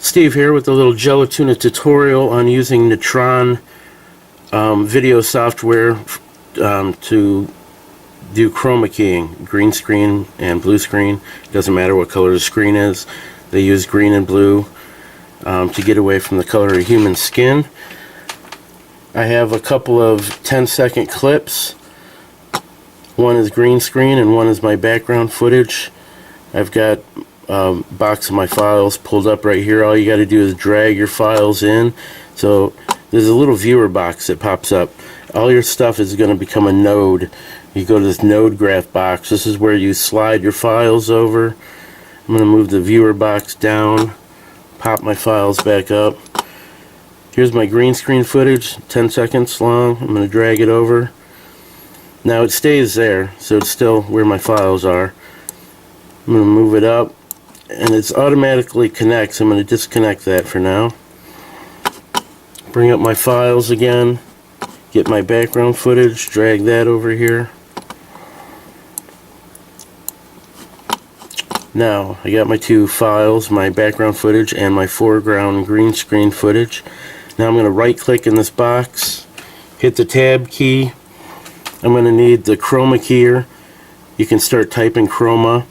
Steve here with a little Jellotuna tutorial on using Natron video software to do chroma keying, green screen and blue screen. Doesn't matter what color the screen is. They use green and blue to get away from the color of human skin. I have a couple of 10-second clips. One is green screen and one is my background footage. I've got box of my files pulled up right here. All you got to do is drag your files in. So there's a little viewer box that pops up. All your stuff is going to become a node. You go to this node graph box. This is where you slide your files over. I'm going to move the viewer box down, pop my files back up. Here's my green screen footage, 10 seconds long. I'm going to drag it over. Now it stays there, so it's still where my files are. I'm going to move it up, and it's automatically connects. I'm going to disconnect that for now. Bring up my files again, get my background footage, drag that over here. Now I got my two files, my background footage and my foreground green screen footage. Now I'm going to right click in this box, hit the tab key. I'm going to need the Chroma Key. You can start typing Chroma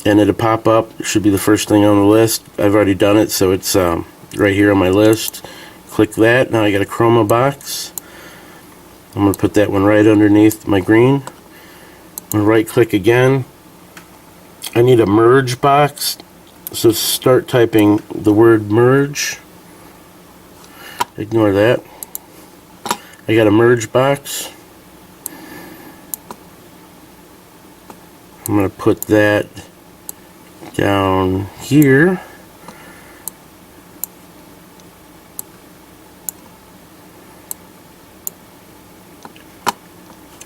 and it'll pop up. It should be the first thing on the list. I've already done it, so it's right here on my list. Click that. Now I got a Chroma box. I'm going to put that one right underneath my green. I'm going to right click again. I need a merge box, so start typing the word merge. Ignore that. I got a merge box. I'm going to put that down here.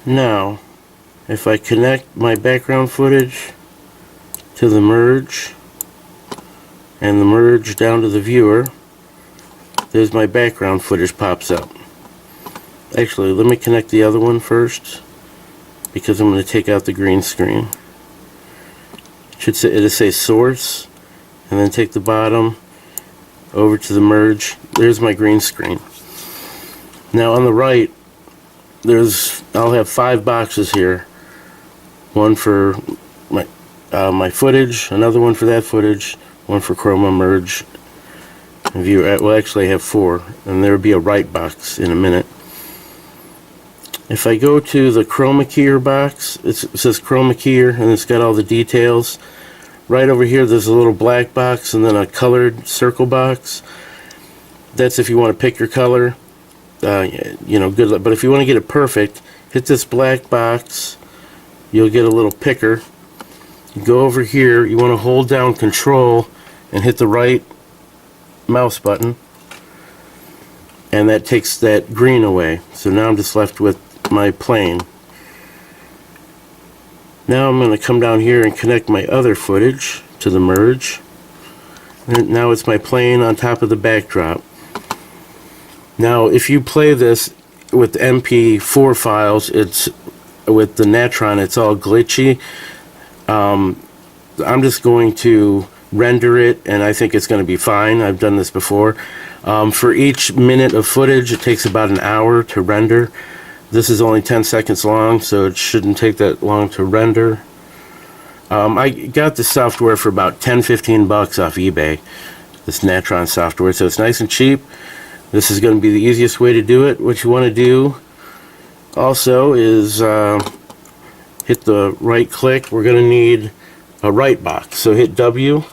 Now, if I connect my background footage to the merge and the merge down to the viewer, there's my background footage pops up. Actually, let me connect the other one first because I'm going to take out the green screen. It'll say source, and then take the bottom over to the merge. There's my green screen. Now on the right, I'll have 5 boxes here. One for my footage, another one for that footage, one for Chroma merge and view. Well, actually I have 4, and there will be a right box in a minute. If I go to the Chroma Key box, it says Chroma Key, and it's got all the details. Right over here there's a little black box and then a colored circle box. That's if you want to pick your color. You know, good luck. But if you want to get it perfect, hit this black box. You'll get a little picker. You go over here, you want to hold down Control and hit the right mouse button, and that takes that green away. So now I'm just left with my plane. Now I'm going to come down here and connect my other footage to the merge. And now it's my plane on top of the backdrop. Now if you play this with MP4 files, it's with the Natron, it's all glitchy. I'm just going to render it, and I think it's going to be fine. I've done this before. For each minute of footage, it takes about an hour to render. This is only 10 seconds long, so it shouldn't take that long to render. I got this software for about $10-15 off eBay, this Natron software, so it's nice and cheap. This is going to be the easiest way to do it. What you want to do also is hit the right click. We're going to need a right box, so hit W.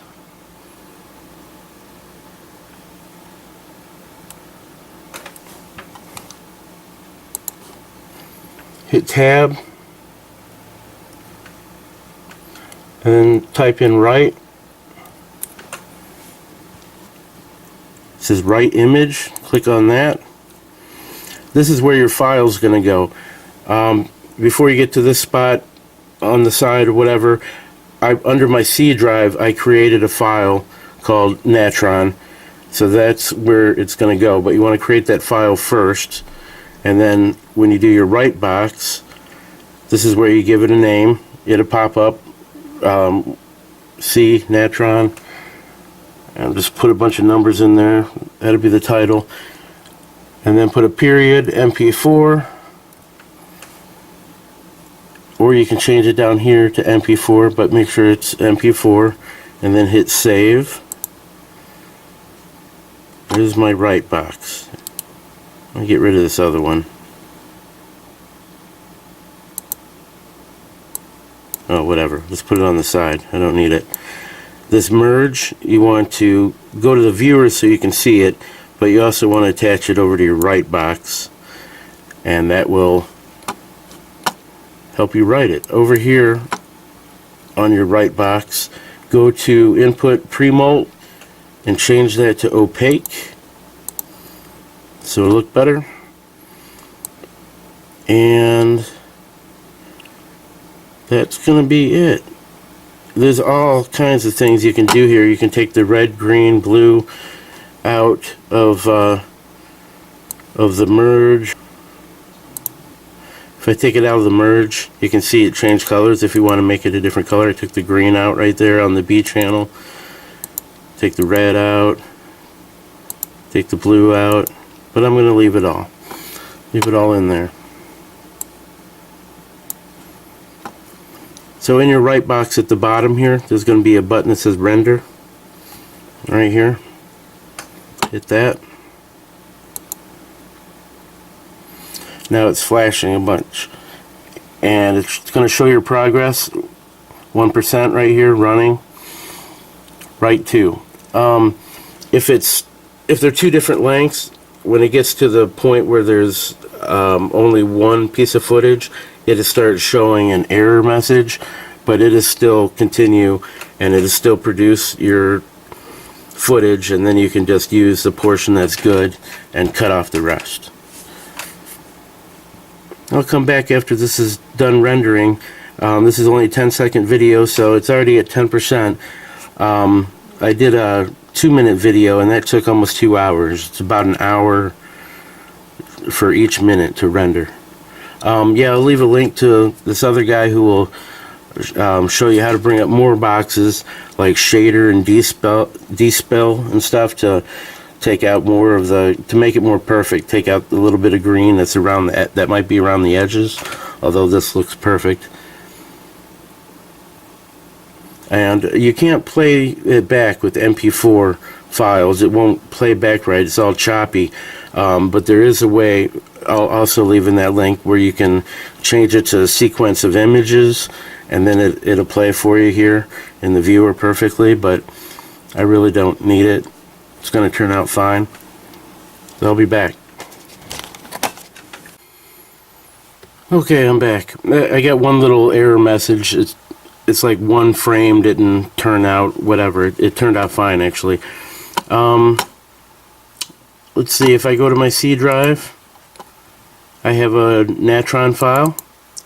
Hit tab, and then type in right. It says right image. Click on that. This is where your file is going to go. Before you get to this spot on the side or whatever, under my C drive I created a file called Natron, so that's where it's going to go. But you want to create that file first, and then when you do your right box, this is where you give it a name. It'll pop up C Natron, and just put a bunch of numbers in there. That'll be the title, and then put a period, MP4, or you can change it down here to MP4, but make sure it's MP4, and then hit save. Here's my write box. I'll get rid of this other one. Oh, whatever. Let's put it on the side. I don't need it. This merge, you want to go to the viewer so you can see it, but you also want to attach it over to your write box, and that will help you write it. Over here on your write box, go to input pre-molt and change that to opaque so it'll look better. And that's going to be it. There's all kinds of things you can do here. You can take the red, green, blue out of the merge. If I take it out of the merge, you can see it change colors if you want to make it a different color. I took the green out right there on the B channel. Take the red out. Take the blue out. But I'm going to leave it all. Leave it all in there. So in your write box at the bottom here, there's going to be a button that says render. Right here. Hit that. Now it's flashing a bunch. And it's going to show your progress. 1% right here running. Write 2. If they're two different lengths, when it gets to the point where there's only one piece of footage, it starts showing an error message, but it is still continue, and it is still produce your footage, and then you can just use the portion that's good and cut off the rest. I'll come back after this is done rendering. This is only a 10-second video, so it's already at 10%. I did a 2-minute video, and that took almost 2 hours. It's about an hour for each minute to render. Yeah, I'll leave a link to this other guy who will show you how to bring up more boxes like shader and dispel and stuff to take out more of to make it more perfect. Take out a little bit of green that's around that might be around the edges, although this looks perfect. And you can't play it back with MP4 files. It won't play back right. It's all choppy. But there is a way, I'll also leave in that link, where you can change it to a sequence of images, and then it'll play for you here in the viewer perfectly, but I really don't need it. It's going to turn out fine. So I'll be back. Okay, I'm back. I got one little error message. It's like one frame didn't turn out, whatever. It turned out fine, actually. Let's see, if I go to my C drive, I have a Natron file,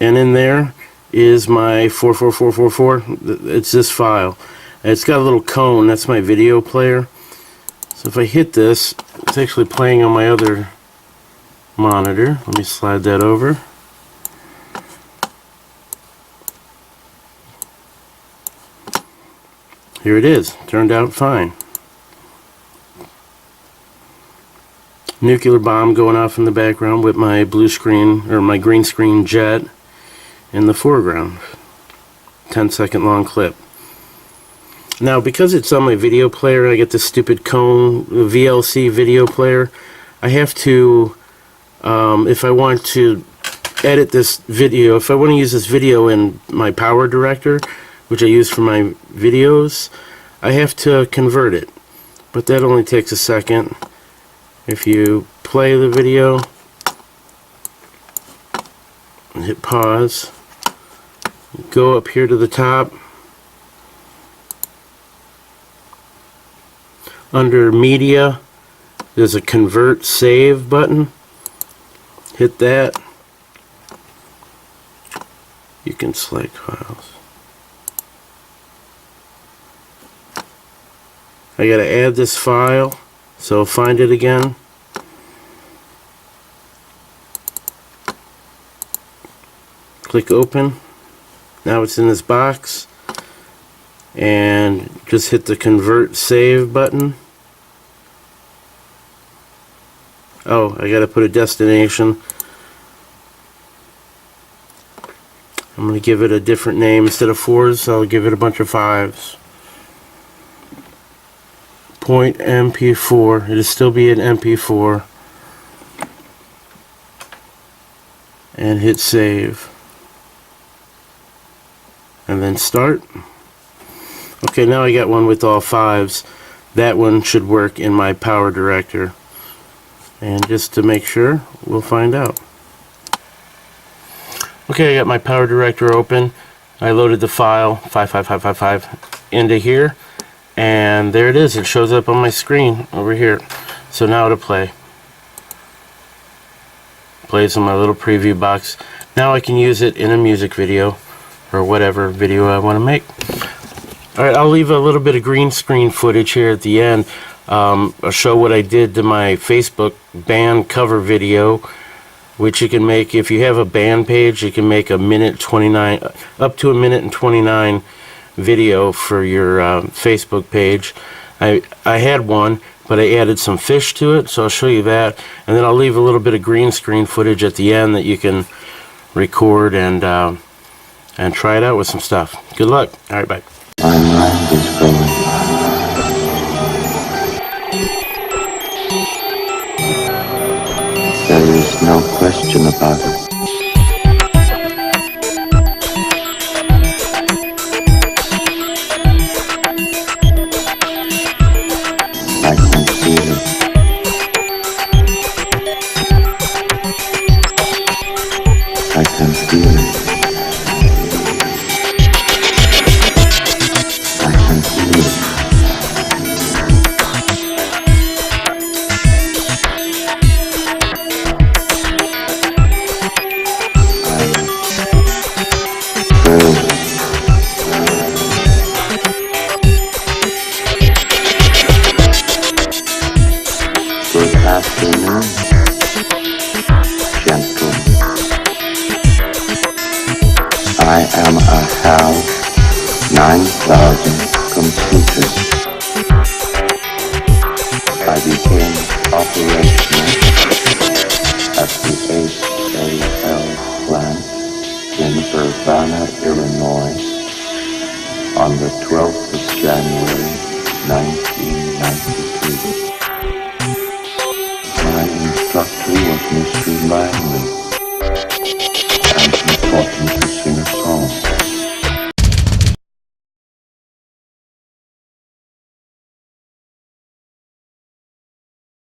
and in there is my 44444. It's this file. It's got a little cone. That's my video player. So if I hit this, it's actually playing on my other monitor. Let me slide that over. Here it is. Turned out fine. Nuclear bomb going off in the background with my blue screen, or my green screen jet in the foreground. 10-second long clip. Now, because it's on my video player, I get this stupid cone VLC video player. I have to, if I want to edit this video, if I want to use this video in my Power Director, which I use for my videos, I have to convert it. But that only takes a second. If you play the video and hit pause, go up here to the top. Under Media, there's a Convert Save button. Hit that. You can select files. I gotta add this file, so find it again. Click Open. Now it's in this box. and just hit the convert save button. Oh, I gotta put a destination. I'm gonna give it a different name. Instead of 4s, I'll give it a bunch of 5s. Point MP4. It'll still be an MP4. And hit save. And then start. Okay, now I got one with all 5s. That one should work in my power director. And just to make sure, we'll find out. Okay, I got my power director open. I loaded the file 55555 into here, and there it is. It shows up on my screen over here. So now to play. Plays in my little preview box. Now I can use it in a music video or whatever video I want to make. Alright, I'll leave a little bit of green screen footage here at the end. I'll show what I did to my Facebook band cover video, which you can make if you have a band page. You can make a minute 29, up to a minute and 29 video for your Facebook page. I had one, but I added some fish to it, so I'll show you that, and then I'll leave a little bit of green screen footage at the end that you can record and try it out with some stuff. Good luck. All right, bye. My mind is going. There is no question about it. I can feel it. I can feel it. I can feel it. Good afternoon, gentlemen. I am a HAL 9000 computer. I became operational at the HAL plant in Urbana, Illinois on the 12th of January, 1992.